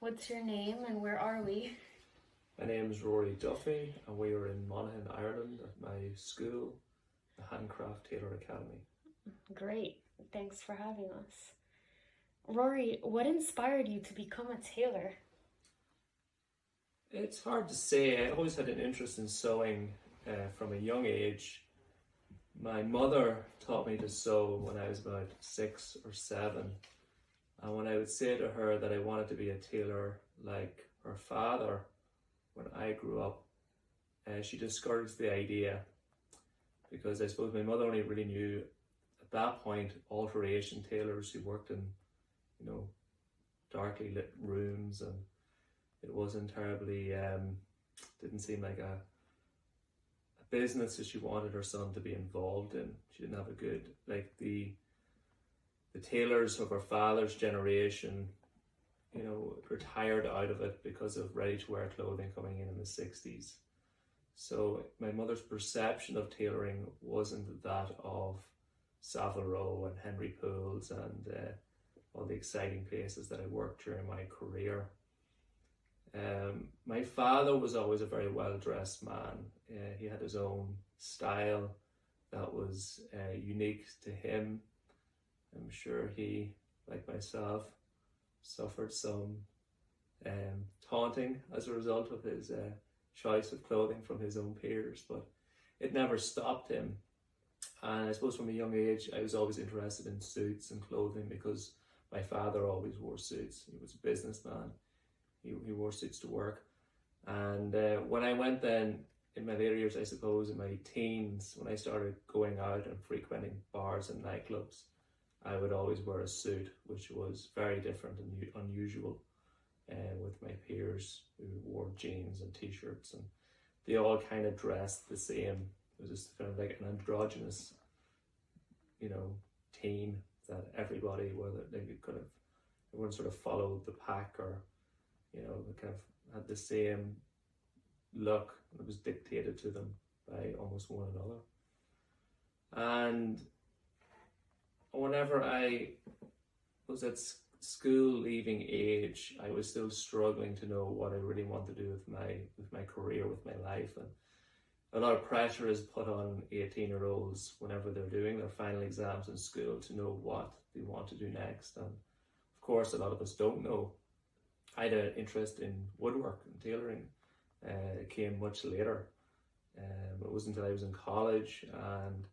What's your name and where are we? My name is Rory Duffy, and we are in Monaghan, Ireland, at my school, the Handcraft Tailor Academy. Great, thanks for having us. Rory, what inspired you to become a tailor? It's hard to say. I always had an interest in sewing from a young age. My mother taught me to sew when I was about 6 or 7, and when I would say to her that I wanted to be a tailor like her father when I grew up, she discouraged the idea, because I suppose my mother only really knew at that point alteration tailors who worked in, darkly lit rooms, and it wasn't terribly, didn't seem like a business that she wanted her son to be involved in. She didn't have a good, like the tailors of her father's generation, retired out of it because of ready-to-wear clothing coming in the 60s. So my mother's perception of tailoring wasn't that of Savile Row and Henry Poole's and all the exciting places that I worked during my career. My father was always a very well-dressed man. He had his own style that was unique to him. I'm sure he, like myself, suffered some taunting as a result of his choice of clothing from his own peers, but it never stopped him. And I suppose from a young age I was always interested in suits and clothing because my father always wore suits. He was a businessman. He wore suits to work. And when I went then, in my later years, I suppose in my teens, when I started going out and frequenting bars and nightclubs, I would always wear a suit, which was very different and unusual with my peers who wore jeans and t-shirts, and they all kind of dressed the same. It was just kind of like an androgynous, team that everybody, whether they could have, everyone sort of followed the pack, or they kind of had the same look. It was dictated to them by almost one another. And whenever I was at school leaving age, I was still struggling to know what I really want to do with my career, with my life. And a lot of pressure is put on 18-year-olds whenever they're doing their final exams in school to know what they want to do next. And of course, a lot of us don't know. I had an interest in woodwork and tailoring. It came much later. It wasn't until I was in college and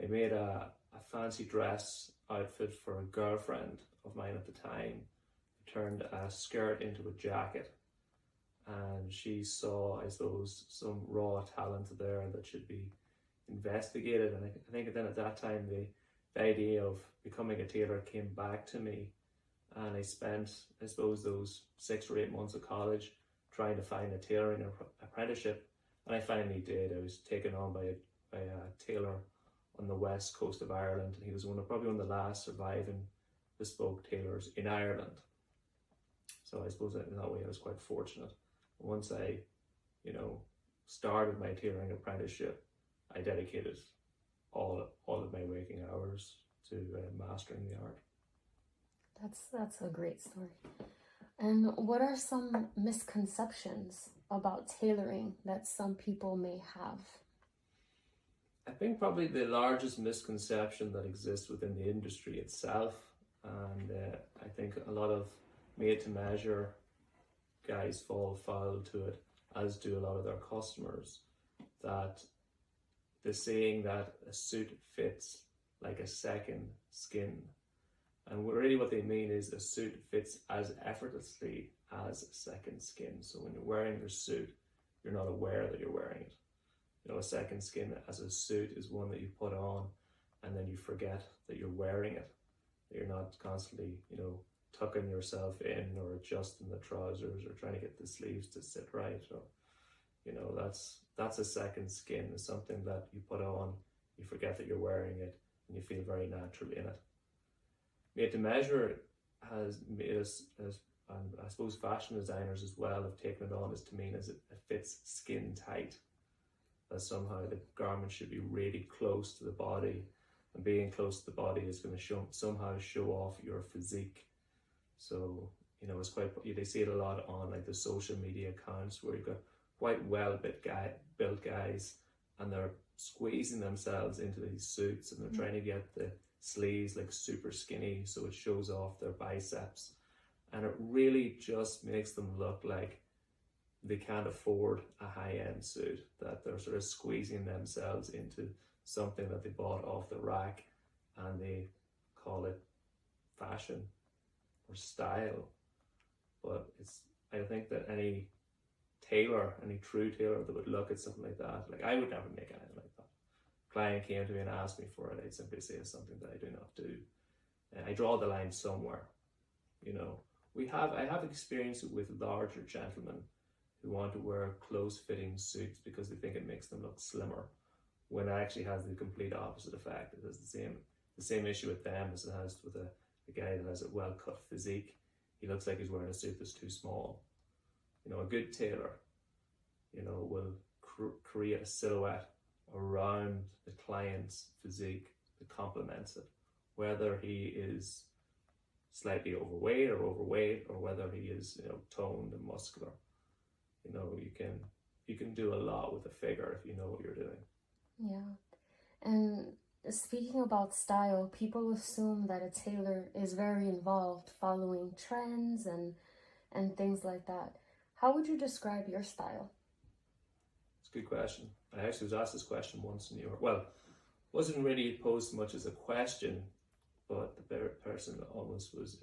I made a fancy dress outfit for a girlfriend of mine at the time. I turned a skirt into a jacket, and she saw, I suppose, some raw talent there that should be investigated. And I think then at that time the idea of becoming a tailor came back to me, and I spent, I suppose, those 6 or 8 months of college trying to find a tailoring apprenticeship, and I finally did. I was taken on by a tailor on the west coast of Ireland, and he was probably one of the last surviving bespoke tailors in Ireland. So I suppose that in that way I was quite fortunate. Once I, started my tailoring apprenticeship, I dedicated all of my waking hours to mastering the art. That's a great story. And what are some misconceptions about tailoring that some people may have? I think probably the largest misconception that exists within the industry itself, and I think a lot of made-to-measure guys fall foul to it, as do a lot of their customers, that the saying that a suit fits like a second skin. And really what they mean is a suit fits as effortlessly as a second skin. So when you're wearing your suit, you're not aware that you're wearing it. A second skin as a suit is one that you put on and then you forget that you're wearing it. That you're not constantly, tucking yourself in or adjusting the trousers or trying to get the sleeves to sit right. So, that's a second skin. It's something that you put on, you forget that you're wearing it, and you feel very natural in it. Made to measure has made us, and I suppose fashion designers as well, have taken it on as to mean as it fits skin tight. That somehow the garment should be really close to the body, and being close to the body is going to somehow show off your physique. So, you know, it's quite, they see it a lot on like the social media accounts where you've got quite built guys, and they're squeezing themselves into these suits, and they're trying to get the sleeves like super skinny so it shows off their biceps, and it really just makes them look like they can't afford a high-end suit, that they're sort of squeezing themselves into something that they bought off the rack, and they call it fashion or style. But I think that any true tailor that would look at something like that, like I would never make anything like that. Client came to me and asked me for it, I'd simply say it's something that I do not do. And I draw the line somewhere. You know, I have experience with larger gentlemen who want to wear close-fitting suits because they think it makes them look slimmer, when it actually has the complete opposite effect. It has the same issue with them as it has with a guy that has a well-cut physique. He looks like he's wearing a suit that's too small. You know, a good tailor, you know, will create a silhouette around the client's physique that complements it, whether he is slightly overweight, or whether he is, you know, toned and muscular. You know, you can do a lot with a figure if you know what you're doing. Yeah. And speaking about style, people assume that a tailor is very involved following trends and things like that. How would you describe your style? It's a good question. I actually was asked this question once in New York. Well, wasn't really posed so much as a question, but the person almost was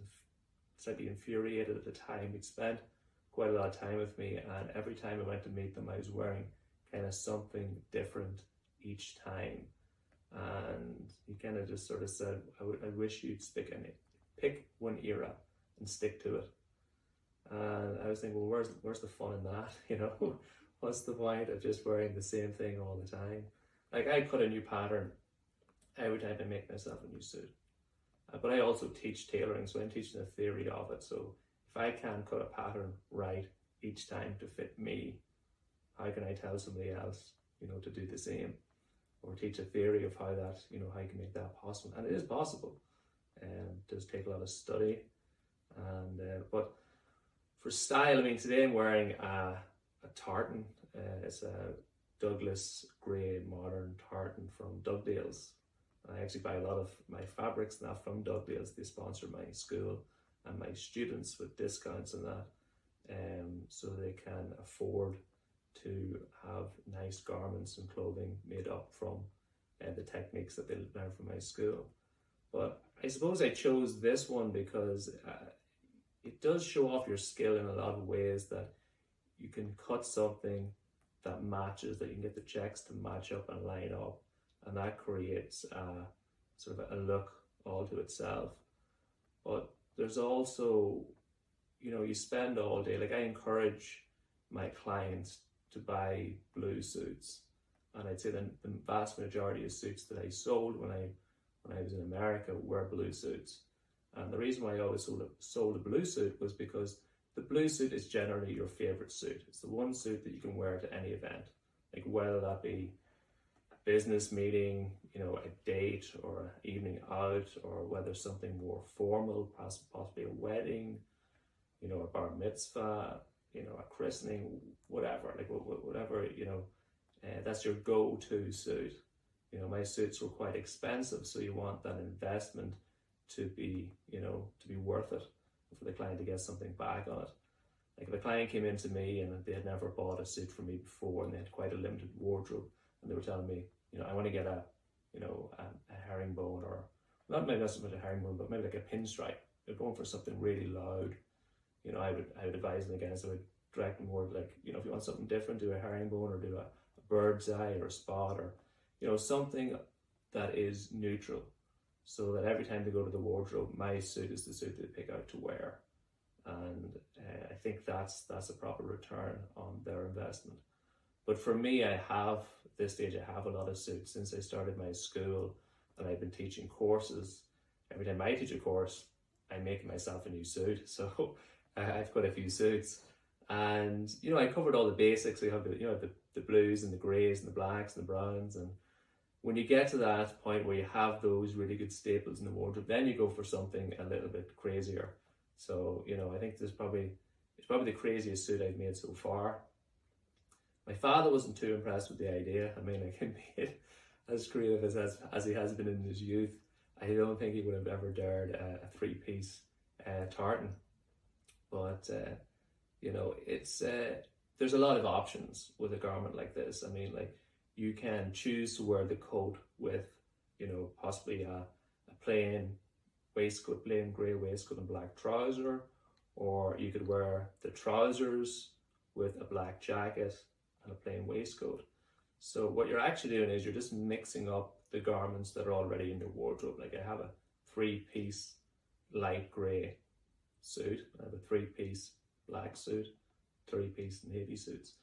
slightly infuriated at the time. He'd spent quite a lot of time with me, and every time I went to meet them, I was wearing kind of something different each time. And he kind of just sort of said, I wish you'd pick one era and stick to it. And I was thinking, well, where's the fun in that? You know, what's the point of just wearing the same thing all the time? Like, I cut a new pattern every time I make myself a new suit. But I also teach tailoring, so I'm teaching the theory of it. So if I can cut a pattern right each time to fit me, how can I tell somebody else, you know, to do the same? Or teach a theory of how that, you know, how you can make that possible. And it is possible. It does take a lot of study. And but for style, I mean, today I'm wearing a tartan. It's a Douglas grey modern tartan from Dugdale's. I actually buy a lot of my fabrics now from Dugdale's. They sponsor my school and my students with discounts and that, so they can afford to have nice garments and clothing made up from the techniques that they learn from my school. But I suppose I chose this one because it does show off your skill in a lot of ways, that you can cut something that matches, that you can get the checks to match up and line up, and that creates sort of a look all to itself. But there's also, you know, you spend all day, like I encourage my clients to buy blue suits, and I'd say the vast majority of suits that I sold when I was in America were blue suits. And the reason why I always sold a blue suit was because the blue suit is generally your favorite suit. It's the one suit that you can wear to any event, like whether that be a business meeting, you know, a date or an evening out, or whether something more formal, possibly a wedding, you know, a bar mitzvah, you know, a christening, whatever, like whatever, you know, that's your go-to suit. You know, my suits were quite expensive, so you want that investment to be, you know, to be worth it, for the client to get something back on it. Like if a client came into me and they had never bought a suit from me before, and they had quite a limited wardrobe, and they were telling me, you know, I want to get a herringbone, or maybe not so much a herringbone, but maybe like a pinstripe. They're going for something really loud. You know, I would advise them against. I would direct them more like, you know, if you want something different, do a herringbone, or do a bird's eye, or a spot, or, you know, something that is neutral, so that every time they go to the wardrobe, my suit is the suit they pick out to wear. And I think that's a proper return on their investment. But for me, I have a lot of suits since I started my school, and I've been teaching courses. Every time I teach a course, I make myself a new suit. So I've got a few suits, and, you know, I covered all the basics. We have the blues and the greys and the blacks and the browns, and when you get to that point where you have those really good staples in the wardrobe, then you go for something a little bit crazier. So, you know, I think it's probably the craziest suit I've made so far. My father wasn't too impressed with the idea. I mean, I can be as creative as he has been in his youth. I don't think he would have ever dared a three-piece tartan. But you know, it's there's a lot of options with a garment like this. I mean, like, you can choose to wear the coat with, you know, possibly a plain waistcoat, plain grey waistcoat and black trouser, or you could wear the trousers with a black jacket and a plain waistcoat. So what you're actually doing is you're just mixing up the garments that are already in your wardrobe. Like, I have a three-piece light grey suit, I have a three-piece black suit, three-piece navy suits.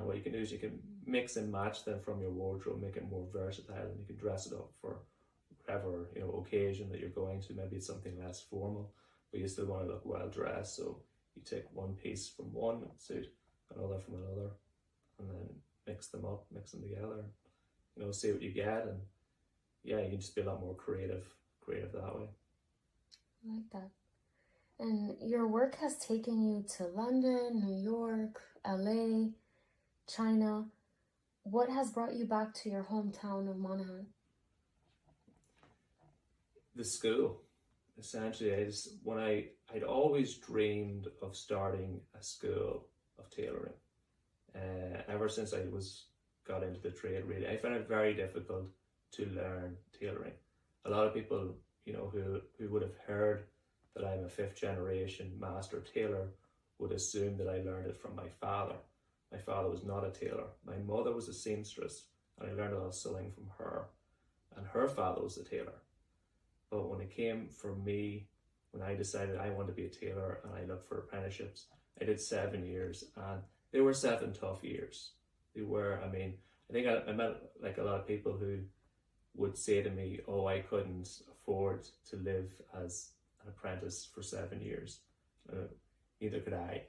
What you can do is you can mix and match them from your wardrobe, make it more versatile, and you can dress it up for whatever, you know, occasion that you're going to. Maybe it's something less formal, but you still want to look well dressed. So you take one piece from one suit, another from another, and then mix them up, mix them together, you know, see what you get. And yeah, you can just be a lot more creative that way. I like that. And your work has taken you to London, New York, LA, China. What has brought you back to your hometown of Monaghan? The school, essentially. I'd always dreamed of starting a school of tailoring. Ever since I got into the trade, really, I found it very difficult to learn tailoring. A lot of people, you know, who would have heard that I'm a fifth generation master tailor would assume that I learned it from my father. My father was not a tailor. My mother was a seamstress, and I learned a lot of sewing from her. And her father was a tailor. But when it came for me, when I decided I wanted to be a tailor and I looked for apprenticeships, I did 7 years, and they were 7 tough years. They were. I mean, I think I met like a lot of people who would say to me, oh, I couldn't afford to live as an apprentice for 7 years. Neither could I.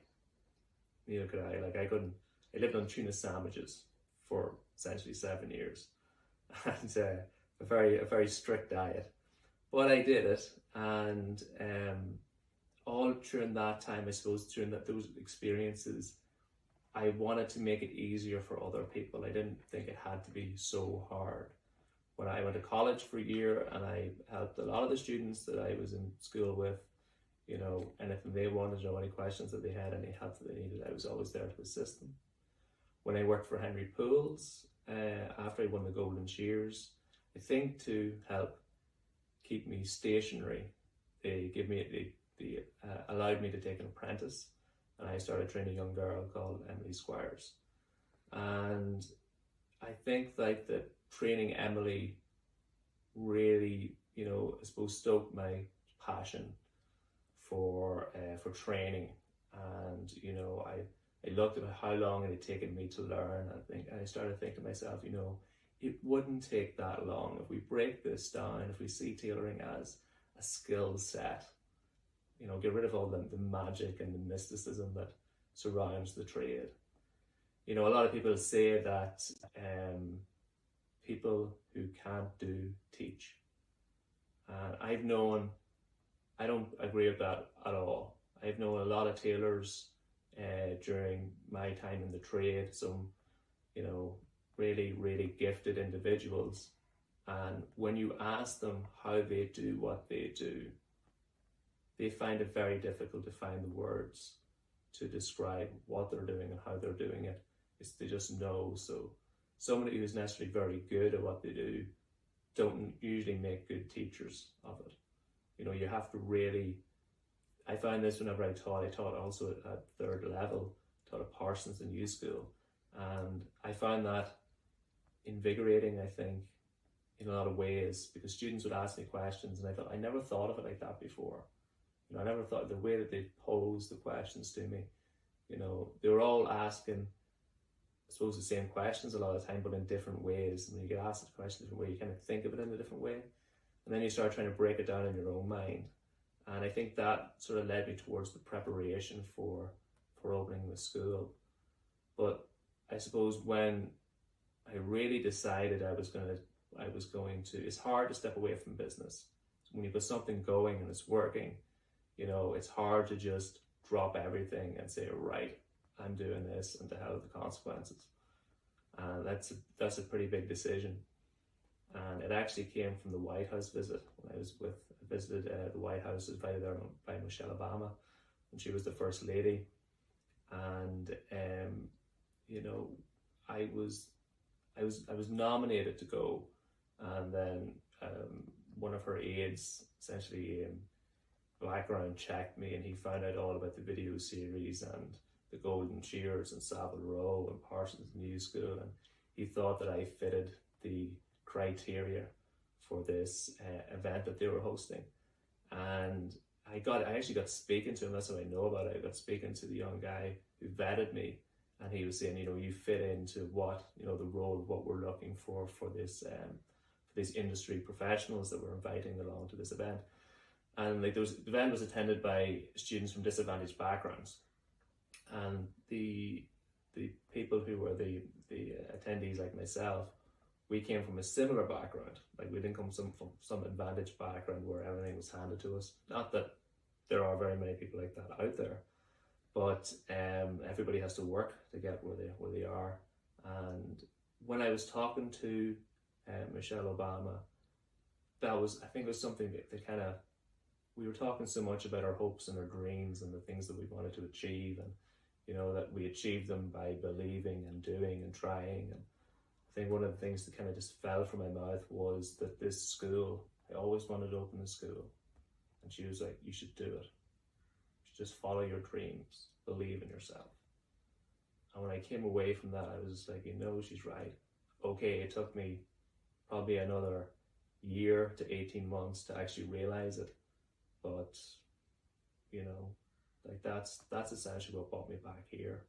Like, I couldn't. I lived on tuna sandwiches for essentially 7 years, and a very strict diet. But I did it, and all during that time, I suppose, during those experiences, I wanted to make it easier for other people. I didn't think it had to be so hard. When I went to college for a year, and I helped a lot of the students that I was in school with, you know, anything they wanted to know, any questions that they had, any help that they needed, I was always there to assist them. When I worked for Henry Pools, after I won the Golden Shears, I think to help keep me stationary, they allowed me to take an apprentice, and I started training a young girl called Emily Squires. And I think like that training Emily really, you know, I suppose stoked my passion for training. And you know, I looked at how long it had taken me to learn. I started thinking to myself, you know, it wouldn't take that long if we break this down, if we see tailoring as a skill set, you know, get rid of all the magic and the mysticism that surrounds the trade. You know, a lot of people say that people who can't do teach. And I don't agree with that at all. I've known a lot of tailors during my time in the trade, some, you know, really gifted individuals. And when you ask them how they do what they do, they find it very difficult to find the words to describe what they're doing and how they're doing it. They just know. So somebody who's necessarily very good at what they do don't usually make good teachers of it. You know, you have to really, I found this whenever I taught also at third level, taught at Parsons and U School. And I found that invigorating, I think, in a lot of ways, because students would ask me questions and I thought, I never thought of it like that before. You know, I never thought the way that they posed the questions to me, you know, they were all asking, I suppose, the same questions a lot of the time, but in different ways. And when you get asked the question in a different way, you kind of think of it in a different way. And then you start trying to break it down in your own mind. And I think that sort of led me towards the preparation for opening the school. But I suppose when I really decided I was going to, it's hard to step away from business. So when you've got something going and it's working, You know, it's hard to just drop everything and say, right, I'm doing this, and to hell with the consequences. And that's a pretty big decision. And it actually came from the White House visit. When I visited the White House, invited there by Michelle Obama, and she was the first lady. And you know, I was nominated to go, and then one of her aides essentially background checked me, and he found out all about the video series and the Golden Shears and Savile Row and Parsons New School, and he thought that I fitted the criteria for this event that they were hosting. And I actually got speaking to him. That's how I know about it. I got speaking to the young guy who vetted me, and he was saying, you know, you fit into what, you know, the role of what we're looking for this for these industry professionals that we're inviting along to this event. And like the event was attended by students from disadvantaged backgrounds, and the people who were the attendees, like myself, we came from a similar background. Like we didn't come from some advantaged background where everything was handed to us. Not that there are very many people like that out there, but everybody has to work to get where they are. And when I was talking to Michelle Obama, I think it was something that kind of, we were talking so much about our hopes and our dreams and the things that we wanted to achieve, and you know, that we achieved them by believing and doing and trying. And I think one of the things that kind of just fell from my mouth was that this school, I always wanted to open a school, and she was like, you should do it. You should just follow your dreams, believe in yourself. And when I came away from that, I was just like, you know, she's right. Okay, it took me probably another year to 18 months to actually realize it, but you know, like that's essentially what brought me back here.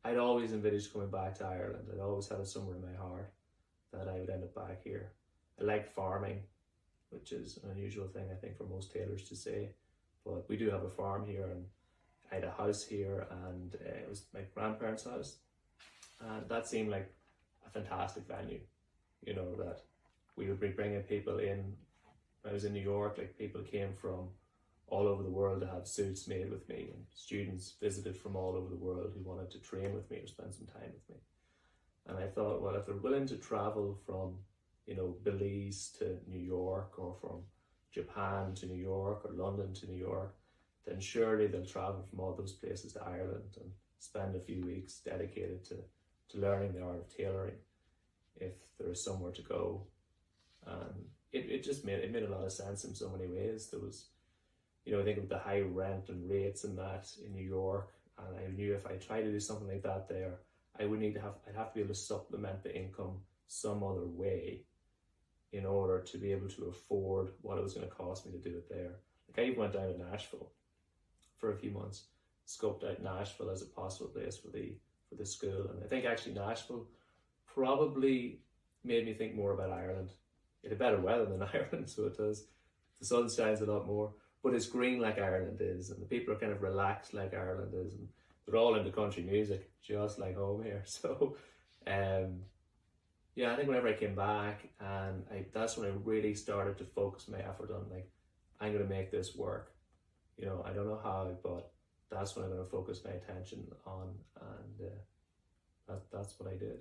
I'd always envisaged coming back to Ireland. I'd always had it somewhere in my heart that I would end up back here. I like farming, which is an unusual thing I think for most tailors to say, but we do have a farm here, and I had a house here, and it was my grandparents' house, and that seemed like a fantastic venue. You know, that we would be bringing people in. When I was in New York, like people came from all over the world to have suits made with me, and students visited from all over the world who wanted to train with me or spend some time with me. And I thought, well, if they're willing to travel from, you know, Belize to New York, or from Japan to New York, or London to New York, then surely they'll travel from all those places to Ireland and spend a few weeks dedicated to learning the art of tailoring, if there is somewhere to go. And it just made a lot of sense in so many ways. There was, you know, I think of the high rent and rates and that in New York, and I knew if I tried to do something like that there, I'd have to be able to supplement the income some other way in order to be able to afford what it was going to cost me to do it there. Like I even went down to Nashville for a few months, scoped out Nashville as a possible place for the school, and I think actually Nashville probably made me think more about Ireland. It had better weather than Ireland, so it does. The sun shines a lot more, but it's green like Ireland is, and the people are kind of relaxed like Ireland is, and they're all into country music, just like home here. So, yeah, I think whenever I came back, and that's when I really started to focus my effort on, like, I'm going to make this work. You know, I don't know how, but that's when I'm going to focus my attention on, and that's what I did.